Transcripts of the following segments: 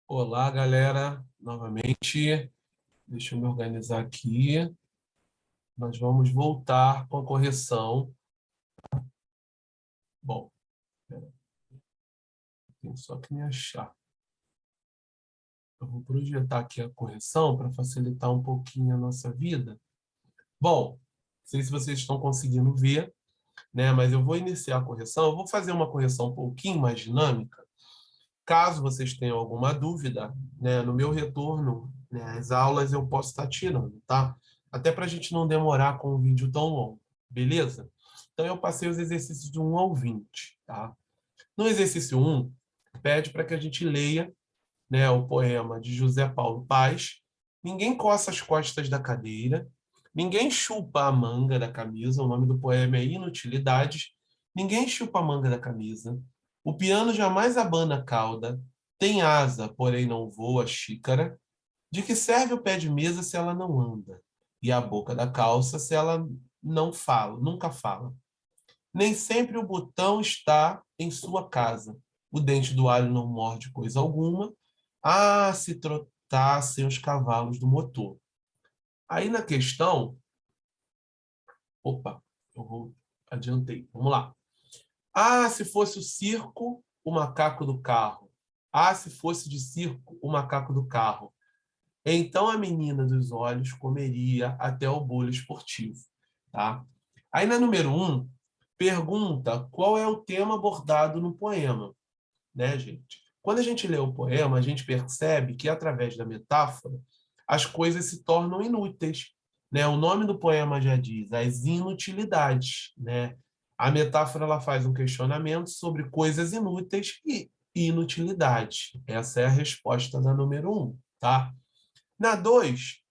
Olá, galera. Novamente, deixa eu me organizar aqui. Nós vamos voltar com a correção. Bom, pera, tenho só que me achar. Eu vou projetar aqui a correção para facilitar um pouquinho a nossa vida. Bom, não sei se vocês estão conseguindo ver, né? Mas eu vou iniciar a correção. Eu vou fazer uma correção um pouquinho mais dinâmica. Caso vocês tenham alguma dúvida, né, no meu retorno, né, às aulas eu posso estar tirando, tá? Até para a gente não demorar com um vídeo tão longo, beleza? Então eu passei os exercícios de 1 ao 20, tá? No exercício 1, pede para que a gente leia, né, o poema de José Paulo Paz. Ninguém coça as costas da cadeira, ninguém chupa a manga da camisa, o nome do poema é Inutilidades. Ninguém chupa a manga da camisa. O piano jamais abana a cauda, tem asa, porém não voa xícara. De que serve o pé de mesa se ela não anda? E a boca da calça se ela não fala, nunca fala. Nem sempre o botão está em sua casa. O dente do alho não morde coisa alguma. Ah, se trotassem os cavalos do motor. Aí na questão, opa, adiantei, vamos lá. Ah, se fosse o circo, o macaco do carro. Ah, se fosse de circo, o macaco do carro. Então a menina dos olhos comeria até o bolo esportivo, tá? Aí na número 1, pergunta qual é o tema abordado no poema, né, gente? Quando a gente lê o poema, a gente percebe que através da metáfora as coisas se tornam inúteis, né? O nome do poema já diz, as inutilidades, né? A metáfora ela faz um questionamento sobre coisas inúteis e inutilidades. Essa é a resposta da número 1, tá? Na 2,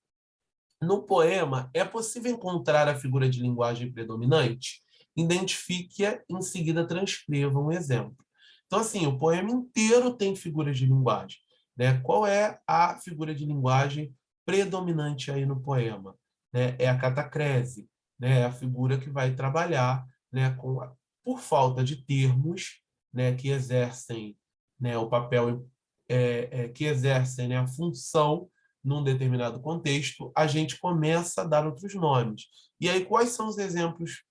no poema, é possível encontrar a figura de linguagem predominante? Identifique-a, em seguida transcreva um exemplo. Então, assim, o poema inteiro tem figuras de linguagem, né? Qual é a figura de linguagem predominante aí no poema? Né? É a catacrese, né? É a figura que vai trabalhar, né, por falta de termos, né, que exercem, né, o papel, que exercem, né, a função num determinado contexto, a gente começa a dar outros nomes. E aí, quais são os exemplos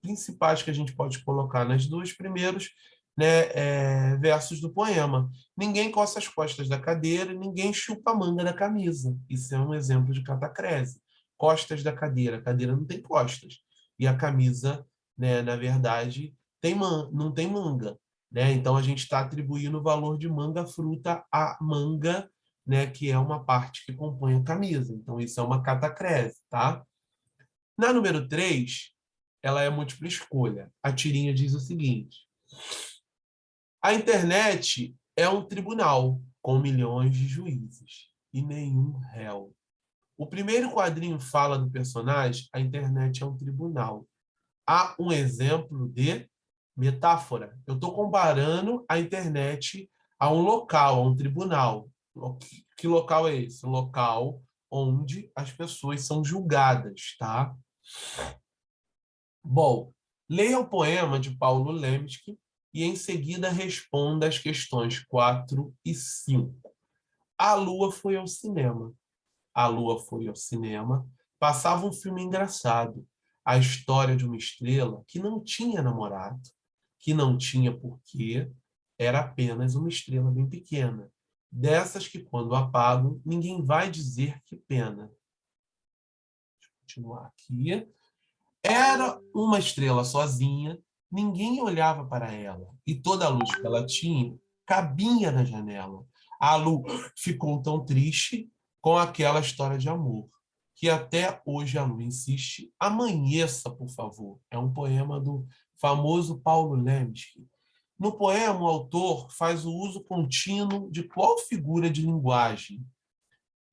principais que a gente pode colocar nas duas primeiros, né, versos do poema? Ninguém coça as costas da cadeira, ninguém chupa a manga da camisa. Isso é um exemplo de catacrese. Costas da cadeira. A cadeira não tem costas. E a camisa, né, na verdade, não tem manga. Né? Então, a gente está atribuindo o valor de manga fruta à manga, né, que é uma parte que compõe a camisa. Então, isso é uma catacrese, tá? Na número 3, ela é múltipla escolha. A tirinha diz o seguinte: a internet é um tribunal com milhões de juízes e nenhum réu. O primeiro quadrinho fala do personagem, a internet é um tribunal. Há um exemplo de metáfora. Eu estou comparando a internet a um local, a um tribunal. Que local é esse? Um local onde as pessoas são julgadas, tá? Bom, leia o poema de Paulo Leminski e em seguida responda as questões 4 e 5. A Lua foi ao cinema. A Lua foi ao cinema. Passava um filme engraçado. A história de uma estrela que não tinha namorado, que não tinha porquê, era apenas uma estrela bem pequena. Dessas que, quando apagam, ninguém vai dizer que pena. Deixa eu continuar aqui. Era uma estrela sozinha, ninguém olhava para ela, e toda a luz que ela tinha cabia na janela. A Lu ficou tão triste com aquela história de amor, que até hoje a Lu insiste: amanheça, por favor. É um poema do famoso Paulo Leminski. No poema, o autor faz o uso contínuo de qual figura de linguagem?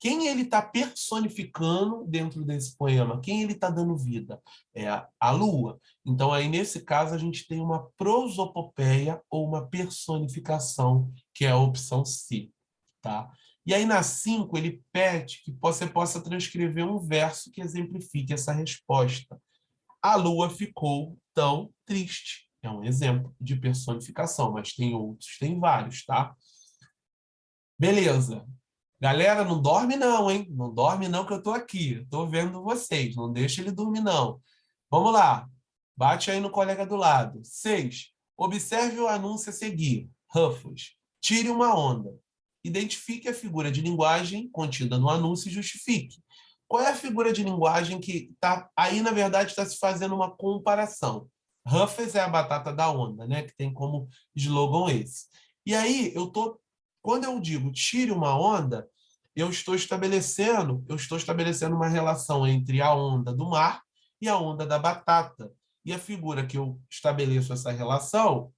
Quem ele está personificando dentro desse poema? Quem ele está dando vida? É a lua. Então, aí, nesse caso, a gente tem uma prosopopeia ou uma personificação, que é a opção C. Tá? E aí, na 5, ele pede que você possa transcrever um verso que exemplifique essa resposta. A lua ficou tão triste. É um exemplo de personificação, mas tem outros, tem vários, tá? Beleza. Galera, não dorme não, hein? Não dorme não que eu tô aqui. Eu tô vendo vocês. Não deixa ele dormir não. Vamos lá. Bate aí no colega do lado. 6. Observe o anúncio a seguir. Ruffles. Tire uma onda. Identifique a figura de linguagem contida no anúncio e justifique. Qual é a figura de linguagem que está aí, na verdade, está se fazendo uma comparação? Ruffles é a batata da onda, né? Que tem como slogan esse. E aí, quando eu digo tire uma onda, eu estou estabelecendo uma relação entre a onda do mar e a onda da batata. E a figura que eu estabeleço essa relação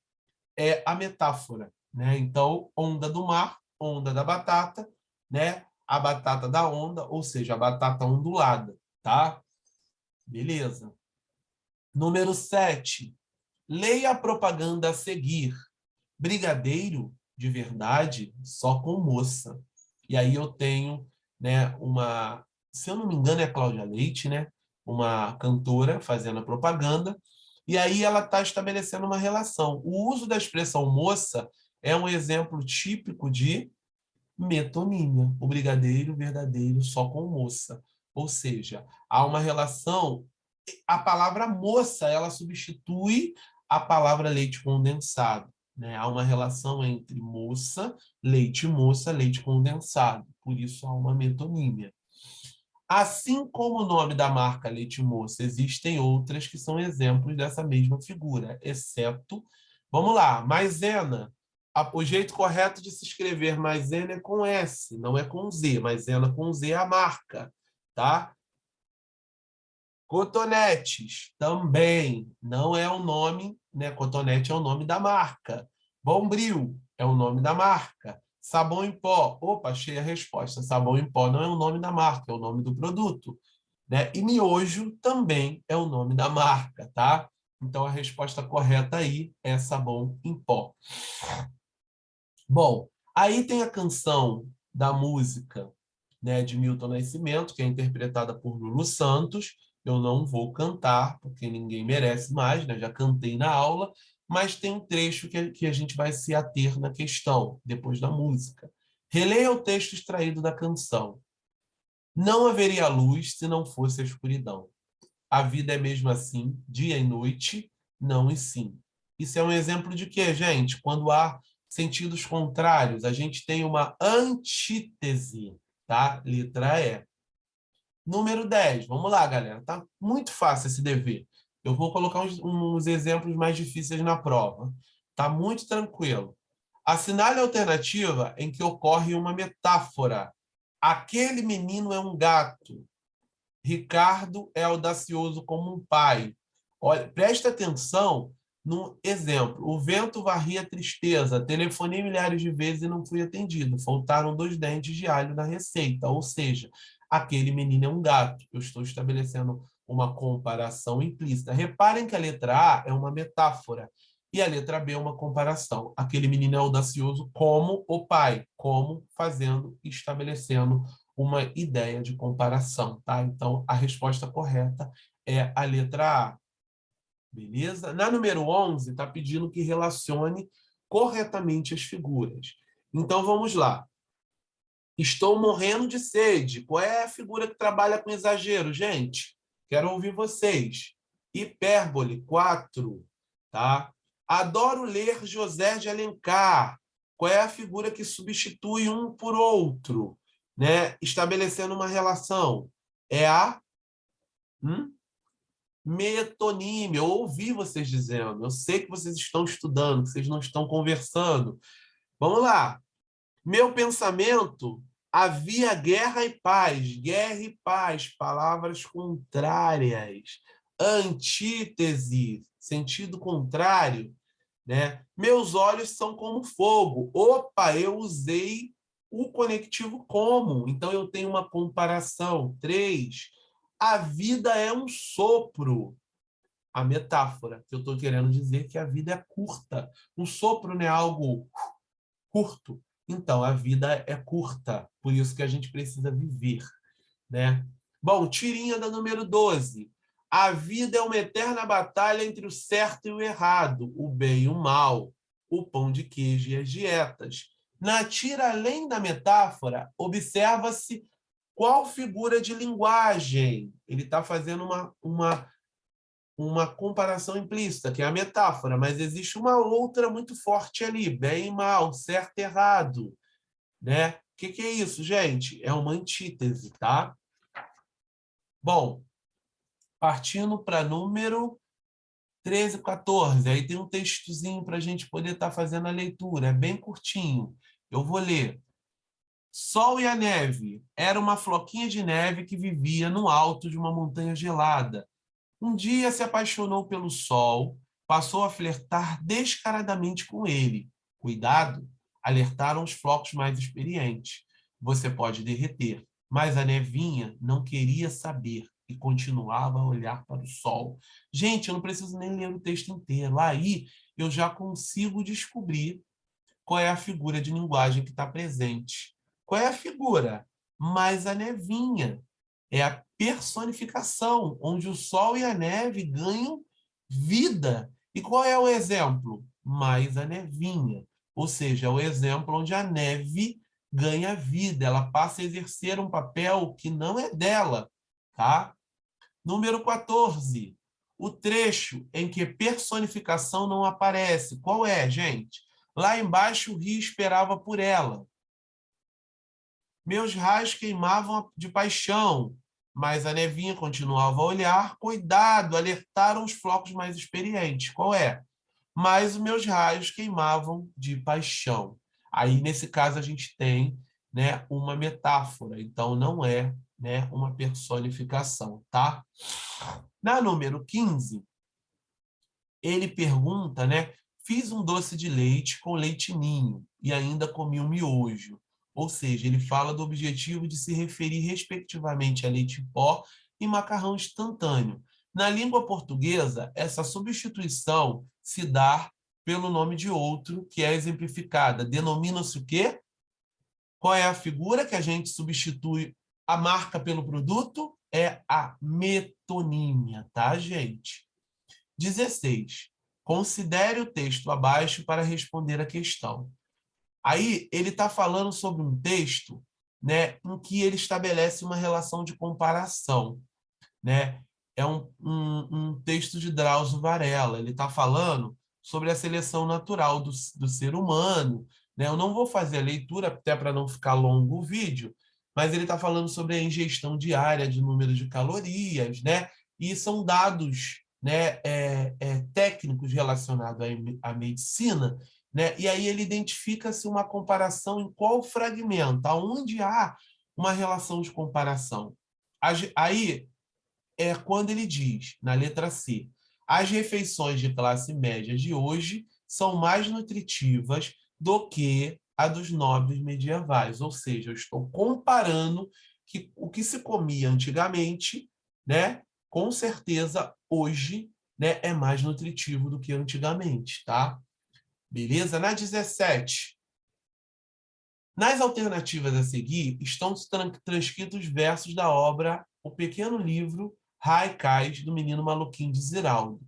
é a metáfora, né? Então, onda do mar, onda da batata, né? A batata da onda, ou seja, a batata ondulada, tá? Beleza. Número 7. Leia a propaganda a seguir. Brigadeiro de verdade só com moça. E aí eu tenho, né, se eu não me engano é a Cláudia Leite, né, uma cantora fazendo a propaganda, e aí ela está estabelecendo uma relação. O uso da expressão moça é um exemplo típico de metonímia, o brigadeiro verdadeiro só com moça. Ou seja, há uma relação, a palavra moça, ela substitui a palavra leite condensado, né? Há uma relação entre moça, leite condensado. Por isso há uma metonímia. Assim como o nome da marca Leite Moça, existem outras que são exemplos dessa mesma figura, exceto, vamos lá, maisena. O jeito correto de se escrever maisena é com S, não é com Z. Maisena com Z é a marca, tá? Cotonetes, também, não é o nome, né? Cotonete é o nome da marca. Bombril é o nome da marca. Sabão em pó, opa, achei a resposta. Sabão em pó não é o nome da marca, é o nome do produto, né? E miojo também é o nome da marca, tá? Então a resposta correta aí é sabão em pó. Bom, aí tem a canção da música, né, de Milton Nascimento, que é interpretada por Lulu Santos. Eu não vou cantar, porque ninguém merece mais, né? Já cantei na aula, mas tem um trecho que a gente vai se ater na questão, depois da música. Releia o texto extraído da canção. Não haveria luz se não fosse a escuridão. A vida é mesmo assim, dia e noite, não e sim. Isso é um exemplo de quê, gente? Quando há sentidos contrários, a gente tem uma antítese, tá? Letra E. Número 10. Vamos lá, galera. Tá muito fácil esse dever. Eu vou colocar uns exemplos mais difíceis na prova. Tá muito tranquilo. Assinale a alternativa em que ocorre uma metáfora. Aquele menino é um gato. Ricardo é audacioso como um pai. Olha, presta atenção no exemplo. O vento varria a tristeza. Telefonei milhares de vezes e não fui atendido. Faltaram 2 dentes de alho na receita. Ou seja, aquele menino é um gato. Eu estou estabelecendo uma comparação implícita. Reparem que a letra A é uma metáfora e a letra B é uma comparação. Aquele menino é audacioso como o pai, como fazendo, estabelecendo uma ideia de comparação, tá? Então, a resposta correta é a letra A. Beleza? Na número 11, está pedindo que relacione corretamente as figuras. Então, vamos lá. Estou morrendo de sede. Qual é a figura que trabalha com exagero, gente? Quero ouvir vocês. Hipérbole, 4. Tá? Adoro ler José de Alencar. Qual é a figura que substitui um por outro, né? Estabelecendo uma relação? É a metonímia. Eu ouvi vocês dizendo. Eu sei que vocês estão estudando, que vocês não estão conversando. Vamos lá. Meu pensamento, havia guerra e paz, palavras contrárias. Antítese, sentido contrário, né? Meus olhos são como fogo. Opa, eu usei o conectivo como. Então eu tenho uma comparação. 3. A vida é um sopro. A metáfora que eu estou querendo dizer é que a vida é curta. Um sopro não é algo curto. Então, a vida é curta, por isso que a gente precisa viver, né? Bom, tirinha da número 12. A vida é uma eterna batalha entre o certo e o errado, o bem e o mal, o pão de queijo e as dietas. Na tira além da metáfora, observa-se qual figura de linguagem. Ele está fazendo uma comparação implícita, que é a metáfora, mas existe uma outra muito forte ali, bem e mal, certo e errado. Né? O que é isso, gente? É uma antítese, tá? Bom, partindo para número 13, 14, aí tem um textozinho para a gente poder estar fazendo a leitura, é bem curtinho. Eu vou ler. Sol e a neve. Era uma floquinha de neve que vivia no alto de uma montanha gelada. Um dia se apaixonou pelo sol, passou a flertar descaradamente com ele. Cuidado, alertaram os flocos mais experientes. Você pode derreter. Mas a nevinha não queria saber e continuava a olhar para o sol. Gente, eu não preciso nem ler o texto inteiro. Aí eu já consigo descobrir qual é a figura de linguagem que está presente. Qual é a figura? Mais a nevinha. É a personificação, onde o sol e a neve ganham vida. E qual é o exemplo? Mais a nevinha. Ou seja, é o exemplo onde a neve ganha vida, ela passa a exercer um papel que não é dela, tá? Número 14. O trecho em que personificação não aparece. Qual é, gente? Lá embaixo o rio esperava por ela. Meus raios queimavam de paixão, mas a nevinha continuava a olhar. Cuidado, alertaram os flocos mais experientes. Qual é? Mas os meus raios queimavam de paixão. Aí, nesse caso, a gente tem, né, uma metáfora. Então, não é, né, uma personificação, tá? Na número 15, ele pergunta, né? Fiz um doce de leite com leite ninho e ainda comi um miojo. Ou seja, ele fala do objetivo de se referir respectivamente a leite em pó e macarrão instantâneo. Na língua portuguesa, essa substituição se dá pelo nome de outro, que é exemplificada. Denomina-se o quê? Qual é a figura que a gente substitui a marca pelo produto? É a metonímia, tá, gente? 16. Considere o texto abaixo para responder a questão. Aí ele está falando sobre um texto, né, em que ele estabelece uma relação de comparação. Né? É um texto de Drauzio Varela. Ele está falando sobre a seleção natural do ser humano. Né? Eu não vou fazer a leitura, até para não ficar longo o vídeo, mas ele está falando sobre a ingestão diária de número de calorias, né? E são dados, né, técnicos relacionados à medicina, né? E aí ele identifica-se uma comparação em qual fragmento, aonde há uma relação de comparação. Aí é quando ele diz, na letra C, as refeições de classe média de hoje são mais nutritivas do que a dos nobres medievais. Ou seja, eu estou comparando que o que se comia antigamente, né, com certeza hoje, né, é mais nutritivo do que antigamente, tá? Beleza? Na 17. Nas alternativas a seguir, estão transcritos versos da obra O Pequeno Livro Haikais do Menino Maluquinho de Ziraldo.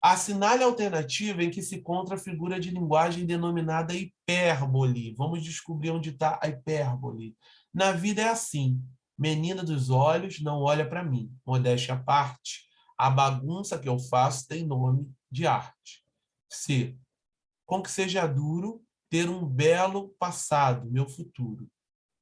Assinale a alternativa em que se encontra a figura de linguagem denominada hipérbole. Vamos descobrir onde está a hipérbole. Na vida é assim. Menina dos olhos, não olha para mim. Modéstia à parte. A bagunça que eu faço tem nome de arte. C. Com que seja duro ter um belo passado, meu futuro.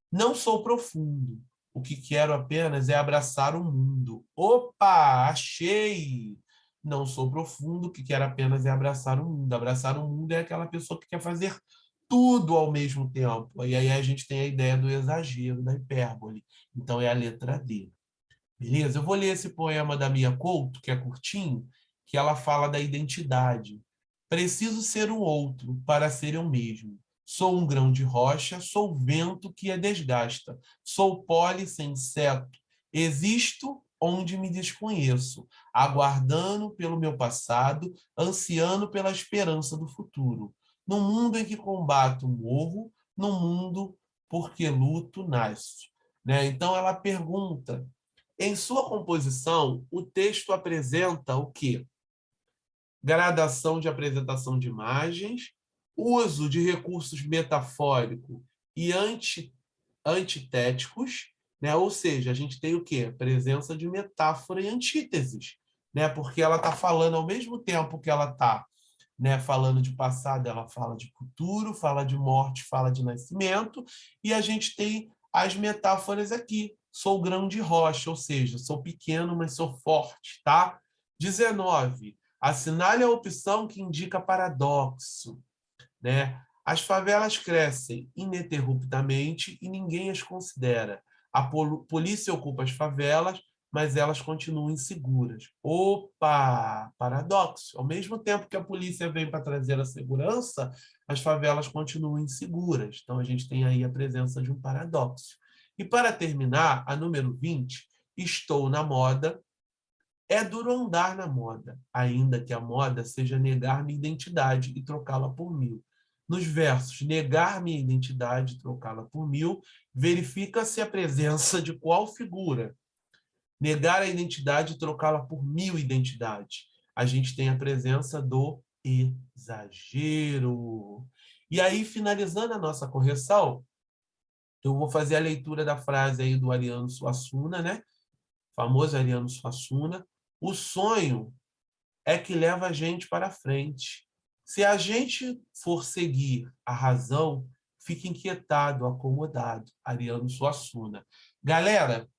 Não sou profundo. O que quero apenas é abraçar o mundo. Opa, achei! Não sou profundo, o que quero apenas é abraçar o mundo. Abraçar o mundo é aquela pessoa que quer fazer tudo ao mesmo tempo. E aí a gente tem a ideia do exagero, da hipérbole. Então é a letra D. Beleza? Eu vou ler esse poema da Mia Couto, que é curtinho, que ela fala da identidade. Preciso ser o outro para ser eu mesmo. Sou um grão de rocha, sou vento que a desgasta. Sou pólen sem inseto. Existo onde me desconheço, aguardando pelo meu passado, ansiando pela esperança do futuro. No mundo em que combato, morro, no mundo porque luto, nasço. Né? Então ela pergunta, em sua composição, o texto apresenta o quê? Gradação de apresentação de imagens, Uso de recursos metafóricos e antitéticos, né? Ou seja, a gente tem o quê? A presença de metáfora e antíteses, né? Porque ela está falando ao mesmo tempo que ela está, né, falando de passado, ela fala de futuro, fala de morte, fala de nascimento, e a gente tem as metáforas aqui. Sou grão de rocha, ou seja, sou pequeno, mas sou forte, tá? 19. Assinale a opção que indica paradoxo, né? As favelas crescem ininterruptamente e ninguém as considera. A polícia ocupa as favelas, mas elas continuam inseguras. Opa! Paradoxo. Ao mesmo tempo que a polícia vem para trazer a segurança, as favelas continuam inseguras. Então, a gente tem aí a presença de um paradoxo. E, para terminar, a número 20, estou na moda. É duro andar na moda, ainda que a moda seja negar minha identidade e trocá-la por mil. Nos versos negar minha identidade e trocá-la por mil, verifica-se a presença de qual figura? Negar a identidade e trocá-la por mil identidades. A gente tem a presença do exagero. E aí, finalizando a nossa correção, eu vou fazer a leitura da frase aí do Ariano Suassuna, né? Famoso Ariano Suassuna. O sonho é que leva a gente para frente. Se a gente for seguir a razão, fica inquietado, acomodado. Ariano Suassuna. Galera,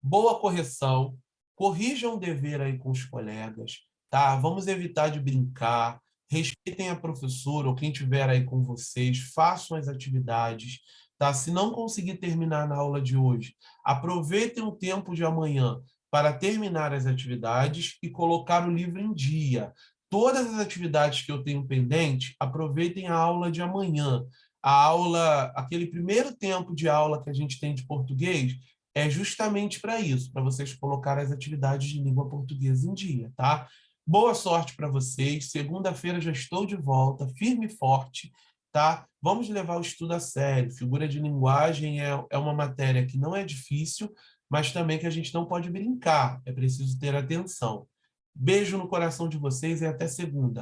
boa correção. Corrijam o dever aí com os colegas, tá? Vamos evitar de brincar. Respeitem a professora ou quem estiver aí com vocês. Façam as atividades, tá? Se não conseguir terminar na aula de hoje, aproveitem o tempo de amanhã para terminar as atividades e colocar o livro em dia. Todas as atividades que eu tenho pendente, aproveitem a aula de amanhã. A aula, aquele primeiro tempo de aula que a gente tem de português, é justamente para isso, para vocês colocarem as atividades de língua portuguesa em dia, tá? Boa sorte para vocês. Segunda-feira já estou de volta, firme e forte, tá? Vamos levar o estudo a sério. Figura de linguagem é uma matéria que não é difícil, mas também que a gente não pode brincar. É preciso ter atenção. Beijo no coração de vocês e até segunda.